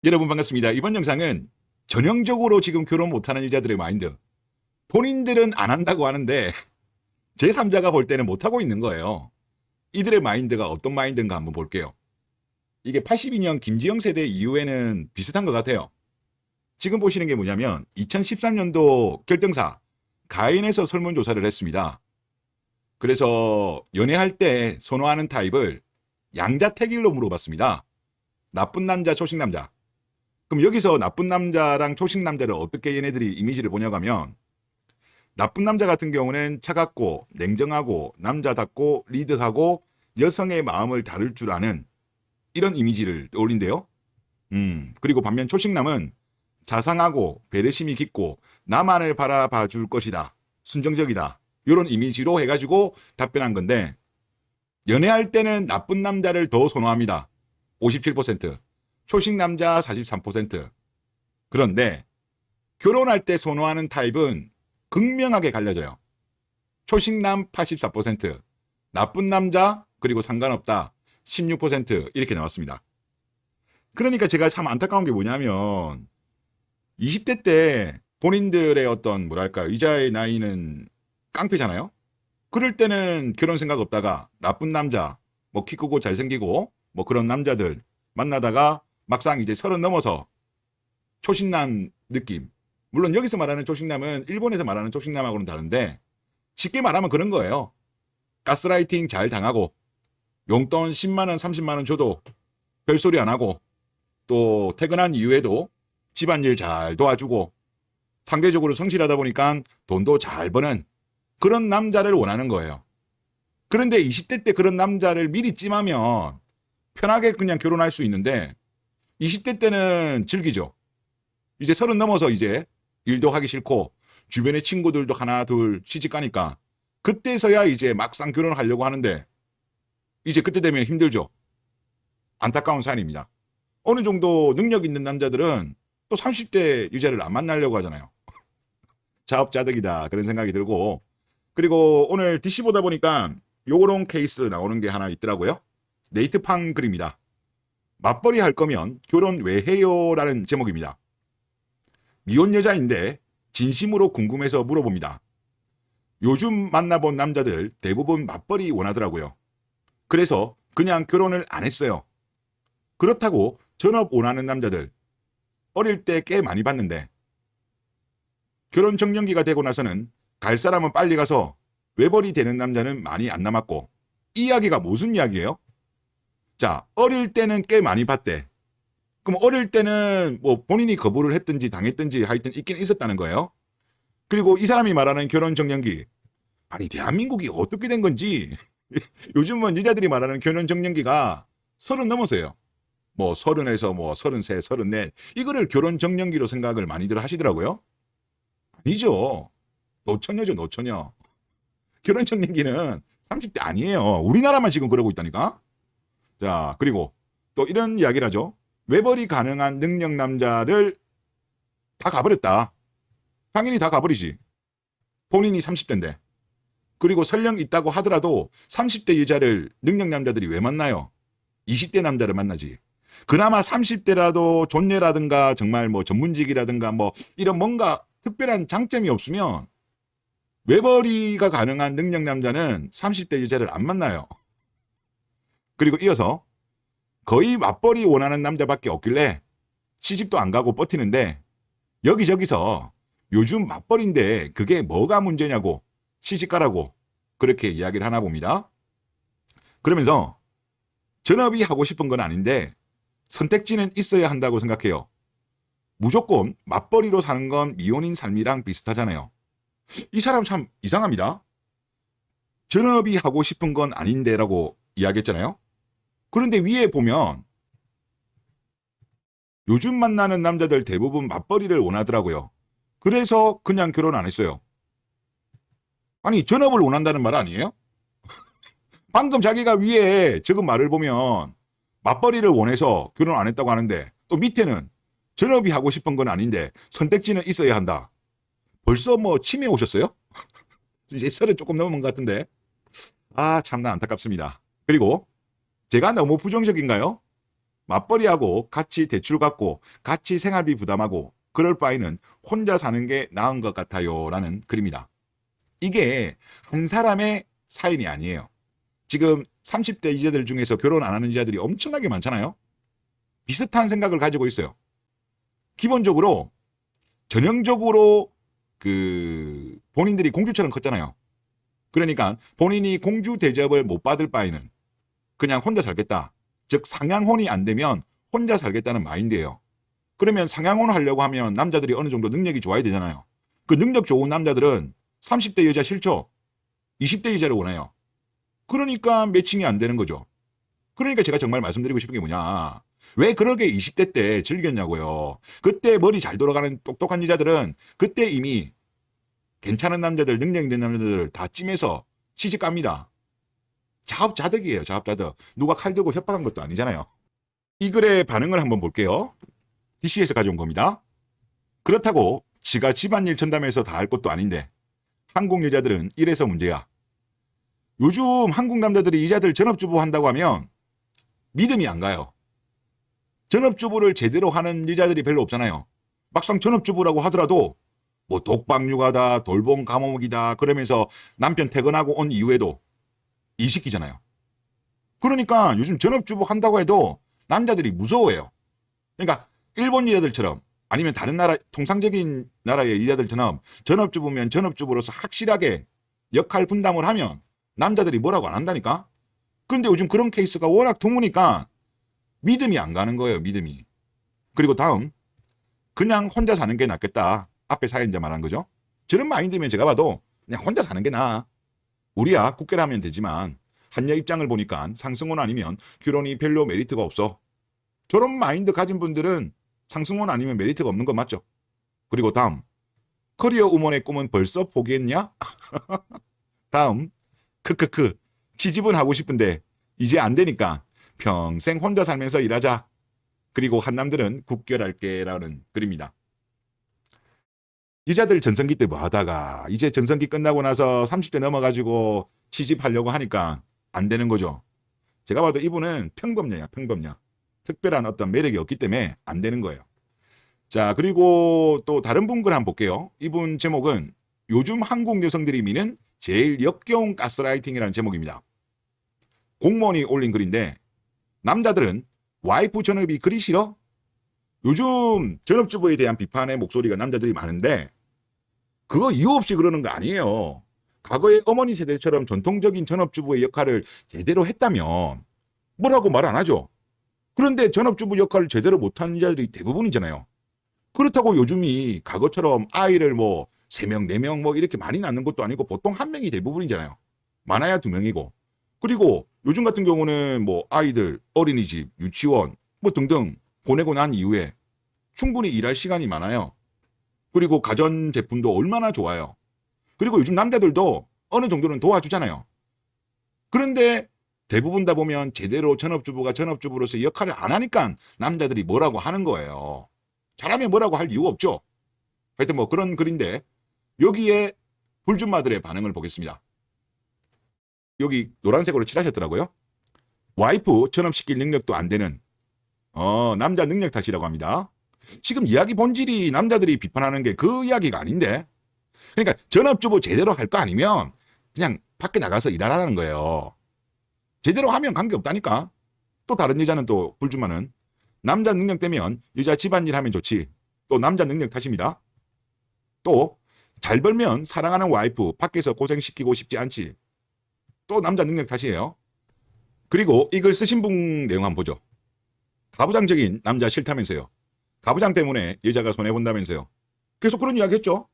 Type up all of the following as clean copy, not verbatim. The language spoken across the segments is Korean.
여러분 반갑습니다. 이번 영상은 전형적으로 지금 결혼 못하는 여자들의 마인드. 본인들은 안 한다고 하는데 제3자가 볼 때는 못하고 있는 거예요. 이들의 마인드가 어떤 마인드인가 한번 볼게요. 이게 82년 김지영 세대 이후에는 비슷한 것 같아요. 지금 보시는 게 뭐냐면 2013년도 결정사 가인에서 설문조사를 했습니다. 그래서 연애할 때 선호하는 타입을 양자택일로 물어봤습니다. 나쁜 남자, 초식 남자. 그럼 여기서 나쁜 남자랑 초식 남자를 어떻게 얘네들이 이미지를 보냐고 하면, 나쁜 남자 같은 경우는 차갑고 냉정하고 남자답고 리드하고 여성의 마음을 다룰 줄 아는 이런 이미지를 떠올린대요. 그리고 반면 초식남은 자상하고 배려심이 깊고 나만을 바라봐 줄 것이다. 순정적이다. 이런 이미지로 해가지고 답변한 건데, 연애할 때는 나쁜 남자를 더 선호합니다. 57%. 초식 남자 43%. 그런데 결혼할 때 선호하는 타입은 극명하게 갈려져요. 초식남 84%, 나쁜 남자 그리고 상관없다 16% 이렇게 나왔습니다. 그러니까 제가 참 안타까운 게 뭐냐면 20대 때 본인들의 어떤 뭐랄까 이자의 나이는 깡패잖아요. 그럴 때는 결혼 생각 없다가 나쁜 남자, 뭐 키 크고 잘생기고 뭐 그런 남자들 만나다가 막상 이제 30 넘어서 초식남 느낌. 물론 여기서 말하는 초식남은 일본에서 말하는 초식남하고는 다른데 쉽게 말하면 그런 거예요. 가스라이팅 잘 당하고 용돈 10만 원, 30만 원 줘도 별소리 안 하고 또 퇴근한 이후에도 집안일 잘 도와주고 상대적으로 성실하다 보니까 돈도 잘 버는 그런 남자를 원하는 거예요. 그런데 20대 때 그런 남자를 미리 찜하면 편하게 그냥 결혼할 수 있는데 20대 때는 즐기죠. 이제 30 넘어서 이제 일도 하기 싫고 주변의 친구들도 하나 둘 시집 가니까 그때서야 이제 막상 결혼하려고 하는데 이제 그때 되면 힘들죠. 안타까운 사연입니다. 어느 정도 능력 있는 남자들은 또 30대 여자를 안 만나려고 하잖아요. 자업자득이다 그런 생각이 들고, 그리고 오늘 DC 보다 보니까 요런 케이스 나오는 게 하나 있더라고요. 네이트팡 글입니다. 맞벌이 할 거면 결혼 왜 해요? 라는 제목입니다. 미혼 여자인데 진심으로 궁금해서 물어봅니다. 요즘 만나본 남자들 대부분 맞벌이 원하더라고요. 그래서 그냥 결혼을 안 했어요. 그렇다고 전업 원하는 남자들 어릴 때 꽤 많이 봤는데 결혼 정년기가 되고 나서는 갈 사람은 빨리 가서 외벌이 되는 남자는 많이 안 남았고, 이 이야기가 무슨 이야기예요? 자, 어릴 때는 꽤 많이 봤대. 그럼 어릴 때는 뭐 본인이 거부를 했든지 당했든지 하여튼 있긴 있었다는 거예요. 그리고 이 사람이 말하는 결혼 정년기, 아니 대한민국이 어떻게 된 건지 요즘은 여자들이 말하는 결혼 정년기가 30 넘어서요. 뭐 30에서 뭐 33, 34 이거를 결혼 정년기로 생각을 많이들 하시더라고요. 아니죠. 노처녀죠, 노처녀. 결혼 정년기는 30대 아니에요. 우리나라만 지금 그러고 있다니까. 자, 그리고 또 이런 이야기를 하죠. 외벌이 가능한 능력 남자를 다 가버렸다. 당연히 다 가버리지. 본인이 30대인데. 그리고 설령 있다고 하더라도 30대 여자를 능력 남자들이 왜 만나요? 20대 남자를 만나지. 그나마 30대라도 존예라든가 정말 뭐 전문직이라든가 뭐 이런 뭔가 특별한 장점이 없으면 외벌이가 가능한 능력 남자는 30대 여자를 안 만나요. 그리고 이어서 거의 맞벌이 원하는 남자밖에 없길래 시집도 안 가고 버티는데 여기저기서 요즘 맞벌인데 그게 뭐가 문제냐고 시집 가라고 그렇게 이야기를 하나 봅니다. 그러면서 전업이 하고 싶은 건 아닌데 선택지는 있어야 한다고 생각해요. 무조건 맞벌이로 사는 건 미혼인 삶이랑 비슷하잖아요. 이 사람 참 이상합니다. 전업이 하고 싶은 건 아닌데라고 이야기했잖아요. 그런데 위에 보면 요즘 만나는 남자들 대부분 맞벌이를 원하더라고요. 그래서 그냥 결혼 안 했어요. 아니 전업을 원한다는 말 아니에요? 방금 자기가 위에 적은 말을 보면 맞벌이를 원해서 결혼 안 했다고 하는데 또 밑에는 전업이 하고 싶은 건 아닌데 선택지는 있어야 한다. 벌써 뭐 치매 오셨어요? 이제 30 조금 넘은 것 같은데. 아 참나 안타깝습니다. 그리고 제가 너무 부정적인가요? 맞벌이하고 같이 대출 갚고 같이 생활비 부담하고 그럴 바에는 혼자 사는 게 나은 것 같아요. 라는 글입니다. 이게 한 사람의 사연이 아니에요. 지금 30대 이자들 중에서 결혼 안 하는 이자들이 엄청나게 많잖아요. 비슷한 생각을 가지고 있어요. 기본적으로 전형적으로 본인들이 공주처럼 컸잖아요. 그러니까 본인이 공주 대접을 못 받을 바에는 그냥 혼자 살겠다. 즉 상향혼이 안 되면 혼자 살겠다는 마인드예요. 그러면 상향혼 하려고 하면 남자들이 어느 정도 능력이 좋아야 되잖아요. 그 능력 좋은 남자들은 30대 여자 싫죠. 20대 여자를 원해요. 그러니까 매칭이 안 되는 거죠. 그러니까 제가 정말 말씀드리고 싶은 게 뭐냐. 왜 그렇게 20대 때 즐겼냐고요. 그때 머리 잘 돌아가는 똑똑한 여자들은 그때 이미 괜찮은 남자들, 능력 있는 남자들 다 찜해서 시집 갑니다. 자업자득이에요. 자업자득. 누가 칼 들고 협박한 것도 아니잖아요. 이 글의 반응을 한번 볼게요. DC에서 가져온 겁니다. 그렇다고 지가 집안일 전담해서 다 할 것도 아닌데 한국 여자들은 이래서 문제야. 요즘 한국 남자들이 이자들 전업주부 한다고 하면 믿음이 안 가요. 전업주부를 제대로 하는 여자들이 별로 없잖아요. 막상 전업주부라고 하더라도 뭐 독박육아다, 돌봄 감옥이다 그러면서 남편 퇴근하고 온 이후에도 일 시키잖아요. 그러니까 요즘 전업주부 한다고 해도 남자들이 무서워해요. 그러니까 일본 여자들처럼 아니면 다른 나라 통상적인 나라의 여자들처럼 전업주부면 전업주부로서 확실하게 역할 분담을 하면 남자들이 뭐라고 안 한다니까. 그런데 요즘 그런 케이스가 워낙 드무니까 믿음이 안 가는 거예요. 믿음이. 그리고 다음 그냥 혼자 사는 게 낫겠다. 앞에 사연자 말한 거죠. 저런 마인드면 제가 봐도 그냥 혼자 사는 게 나아. 우리야 국결하면 되지만 한여 입장을 보니까 상승혼 아니면 결혼이 별로 메리트가 없어. 저런 마인드 가진 분들은 상승혼 아니면 메리트가 없는 거 맞죠? 그리고 다음 커리어 우먼의 꿈은 벌써 포기했냐? 다음 크크크 취직은 하고 싶은데 이제 안 되니까 평생 혼자 살면서 일하자. 그리고 한남들은 국결할게 라는 글입니다. 여자들 전성기 때 뭐 하다가 이제 전성기 끝나고 나서 30대 넘어가지고 취직하려고 하니까 안 되는 거죠. 제가 봐도 이분은 평범녀야 평범녀. 특별한 어떤 매력이 없기 때문에 안 되는 거예요. 자, 그리고 또 다른 분 글 한번 볼게요. 이분 제목은 요즘 한국 여성들이 미는 제일 역겨운 가스라이팅이라는 제목입니다. 공무원이 올린 글인데 남자들은 와이프 전업이 그리 싫어? 요즘 전업주부에 대한 비판의 목소리가 남자들이 많은데 그거 이유 없이 그러는 거 아니에요. 과거의 어머니 세대처럼 전통적인 전업주부의 역할을 제대로 했다면 뭐라고 말 안 하죠. 그런데 전업주부 역할을 제대로 못하는 자들이 대부분이잖아요. 그렇다고 요즘이 과거처럼 아이를 뭐 3명, 4명 뭐 이렇게 많이 낳는 것도 아니고 보통 1명이 대부분이잖아요. 많아야 2명이고. 그리고 요즘 같은 경우는 뭐 아이들 어린이집, 유치원 뭐 등등 보내고 난 이후에 충분히 일할 시간이 많아요. 그리고 가전제품도 얼마나 좋아요. 그리고 요즘 남자들도 어느 정도는 도와주잖아요. 그런데 대부분 다 보면 제대로 전업주부가 전업주부로서 역할을 안 하니까 남자들이 뭐라고 하는 거예요. 잘하면 뭐라고 할 이유 없죠. 하여튼 뭐 그런 글인데 여기에 불준마들의 반응을 보겠습니다. 여기 노란색으로 칠하셨더라고요. 와이프 전업시킬 능력도 안 되는 남자 능력 탓이라고 합니다. 지금 이야기 본질이 남자들이 비판하는 게 그 이야기가 아닌데. 그러니까 전업주부 제대로 할 거 아니면 그냥 밖에 나가서 일하라는 거예요. 제대로 하면 관계없다니까. 또 다른 여자는 또 불주마는 남자 능력 되면 여자 집안일 하면 좋지. 또 남자 능력 탓입니다. 또 잘 벌면 사랑하는 와이프 밖에서 고생시키고 싶지 않지. 또 남자 능력 탓이에요. 그리고 이 글 쓰신 분 내용 한번 보죠. 가부장적인 남자 싫다면서요. 가부장 때문에 여자가 손해본다면서요. 계속 그런 이야기 했죠.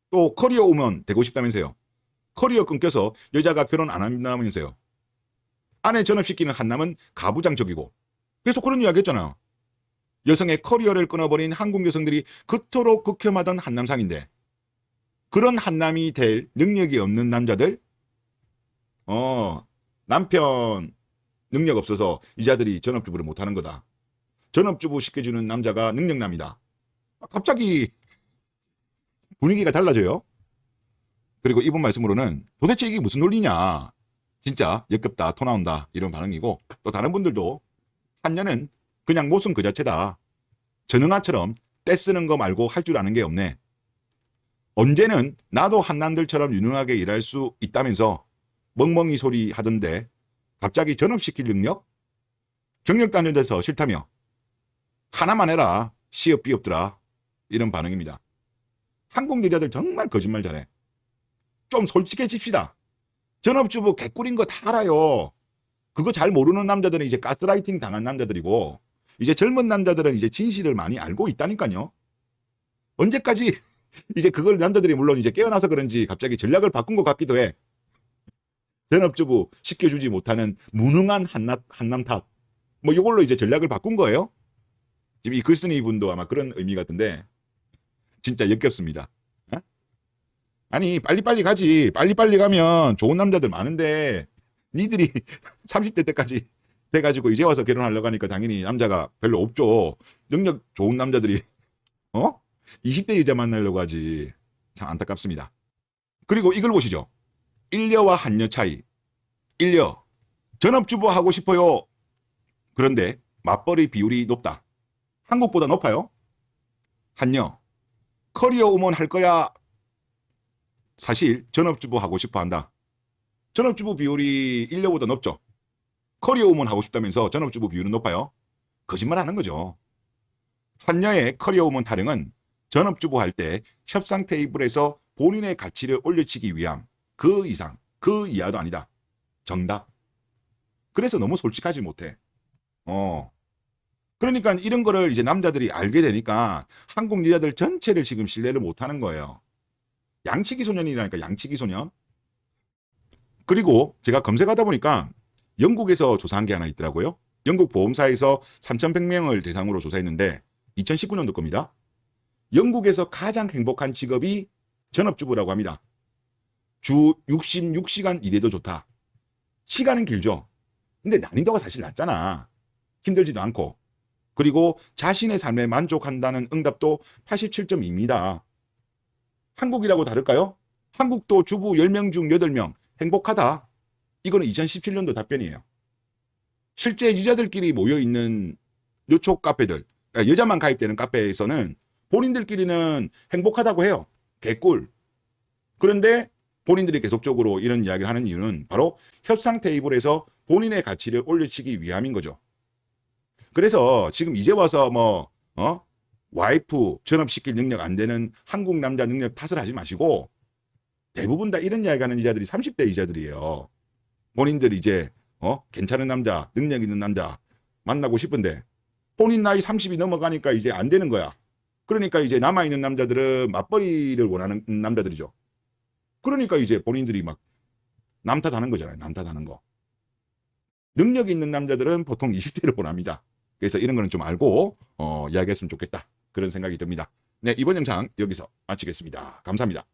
또 커리어 우먼 되고 싶다면서요. 커리어 끊겨서 여자가 결혼 안 한다면서요. 아내 전업시키는 한남은 가부장적이고 계속 그런 이야기 했잖아요. 여성의 커리어를 끊어버린 한국 여성들이 그토록 극혐하던 한남상인데 그런 한남이 될 능력이 없는 남자들 남편 능력 없어서 이자들이 전업주부를 못하는 거다. 전업주부 시켜주는 남자가 능력남이다. 갑자기 분위기가 달라져요. 그리고 이분 말씀으로는 도대체 이게 무슨 논리냐. 진짜 역겹다, 토 나온다 이런 반응이고 또 다른 분들도 한녀는 그냥 모순 그 자체다. 전응아처럼 떼쓰는 거 말고 할 줄 아는 게 없네. 언제는 나도 한남들처럼 유능하게 일할 수 있다면서 멍멍이 소리 하던데 갑자기 전업시킬 능력? 경력 단련돼서 싫다며. 하나만 해라. 시업 비업들아. 이런 반응입니다. 한국 여자들 정말 거짓말 잘해. 좀 솔직해집시다. 전업주부 개꿀인 거 다 알아요. 그거 잘 모르는 남자들은 이제 가스라이팅 당한 남자들이고, 이제 젊은 남자들은 이제 진실을 많이 알고 있다니까요. 언제까지 이제 그걸 남자들이 물론 이제 깨어나서 그런지 갑자기 전략을 바꾼 것 같기도 해. 전업주부 시켜주지 못하는 무능한 한남 탓. 뭐 이걸로 이제 전략을 바꾼 거예요. 지금 이 글쓴이 분도 아마 그런 의미 같은데 진짜 역겹습니다. 어? 아니 빨리빨리 가지. 빨리빨리 가면 좋은 남자들 많은데 니들이 30대 때까지 돼가지고 이제 와서 결혼하려고 하니까 당연히 남자가 별로 없죠. 능력 좋은 남자들이 20대 여자 만나려고 하지. 참 안타깝습니다. 그리고 이걸 보시죠. 일녀와 한녀 차이. 일녀, 전업주부 하고 싶어요. 그런데 맞벌이 비율이 높다. 한국보다 높아요. 한녀, 커리어 우먼 할 거야. 사실 전업주부 하고 싶어 한다. 전업주부 비율이 일녀보다 높죠. 커리어 우먼 하고 싶다면서 전업주부 비율은 높아요. 거짓말 하는 거죠. 한녀의 커리어 우먼 타령은 전업주부 할 때 협상 테이블에서 본인의 가치를 올려치기 위함. 그 이상, 그 이하도 아니다. 정답. 그래서 너무 솔직하지 못해. 그러니까 이런 거를 이제 남자들이 알게 되니까 한국 여자들 전체를 지금 신뢰를 못하는 거예요. 양치기 소년이라니까, 양치기 소년. 그리고 제가 검색하다 보니까 영국에서 조사한 게 하나 있더라고요. 영국 보험사에서 3,100명을 대상으로 조사했는데 2019년도 겁니다. 영국에서 가장 행복한 직업이 전업주부라고 합니다. 주 66시간 일해도 좋다. 시간은 길죠. 근데 난이도가 사실 낮잖아. 힘들지도 않고. 그리고 자신의 삶에 만족한다는 응답도 87.2입니다. 한국이라고 다를까요? 한국도 주부 10명 중 8명 행복하다. 이거는 2017년도 답변이에요. 실제 여자들끼리 모여있는 요촉 카페들, 그러니까 여자만 가입되는 카페에서는 본인들끼리는 행복하다고 해요. 개꿀. 그런데 본인들이 계속적으로 이런 이야기를 하는 이유는 바로 협상 테이블에서 본인의 가치를 올려치기 위함인 거죠. 그래서 지금 이제 와서 와이프 전업시킬 능력 안 되는 한국 남자 능력 탓을 하지 마시고, 대부분 다 이런 이야기 하는 여자들이 30대 여자들이에요. 본인들이 이제 괜찮은 남자, 능력 있는 남자 만나고 싶은데 본인 나이 30이 넘어가니까 이제 안 되는 거야. 그러니까 이제 남아있는 남자들은 맞벌이를 원하는 남자들이죠. 그러니까 이제 본인들이 막 남탓하는 거잖아요. 남탓하는 거. 능력 있는 남자들은 보통 20대를 원합니다. 그래서 이런 거는 좀 알고 이야기했으면 좋겠다. 그런 생각이 듭니다. 네, 이번 영상 여기서 마치겠습니다. 감사합니다.